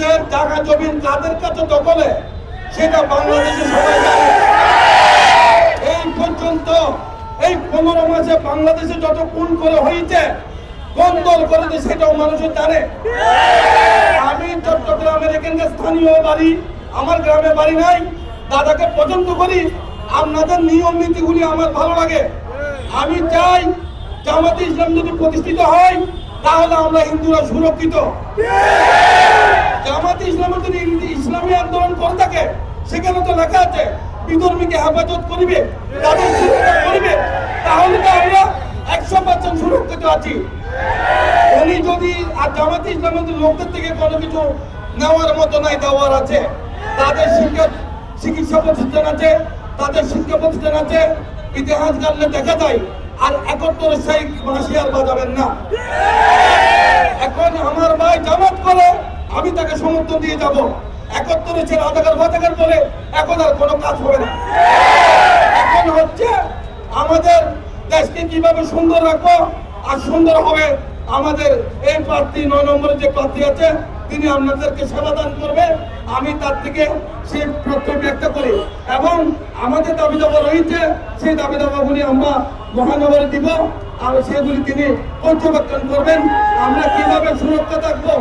হিন্দুদের জায়গা জমি কাদের কাছে দখলে সেটা বাংলাদেশে সবাই জানে। এই পর্যন্ত এই 15 মাসে বাংলাদেশে যত খুন করে হয়েছে, কোন দল করেছে সেটাও মানুষের জানে। আমি চট্টগ্রামের এখানকার স্থানীয় বাড়ি, আমার গ্রামে বাড়ি নাই, দাদাকে পছন্দ করি, আপনাদের নিয়ম নীতিগুলি আমার ভালো লাগে। আমি চাই জামাতে ইসলাম যদি প্রতিষ্ঠিত হয় তাহলে আমরা হিন্দুরা সুরক্ষিত। জামাতে ইসলামের যদি ইসলামী আন্দোলন করে থাকে সেখানে তো লেখা আছে বিধর্মীকে হেফাজত করিবে, তাদের সুরক্ষা করিবে, তাহলে তো আমরা 100% সুরক্ষিত আছি। উনি যদি আর জামাতে ইসলামের লোকদের থেকে কোনো কিছু নেওয়ার মতো নাই, দেওয়ার আছে, তাদের চিকিৎসা প্রতিষ্ঠান আছে, তাদের শিক্ষা প্রতিষ্ঠান আছে, ইতিহাস জানলে দেখা যায়। আর 71 সেই বাঁশি আর বাজাবেন না। এখন আমার ভাই জামাত করে, আমি তাকে সমর্থন দিয়ে যাব। 71 সে রাজাকার বলে এখন আর কোনো কাজ হবে না। এখন হচ্ছে আমাদের দেশকে কিভাবে সুন্দর রাখবো, আর সুন্দর হবে আমাদের এই প্রার্থী 9 নম্বরের যে প্রার্থী আছে তিনি আপনাদেরকে সেবাদান করবে। আমি তার থেকে সেই প্রত্যয় ব্যক্ত করি এবং আমাদের দাবি দাবা রয়েছে, সেই দাবি দাবাগুলি আমরা মহানগরে দিব আর সেগুলি তিনি পর্যবেক্ষণ করবেন। আমরা কিভাবে সুরক্ষা থাকবো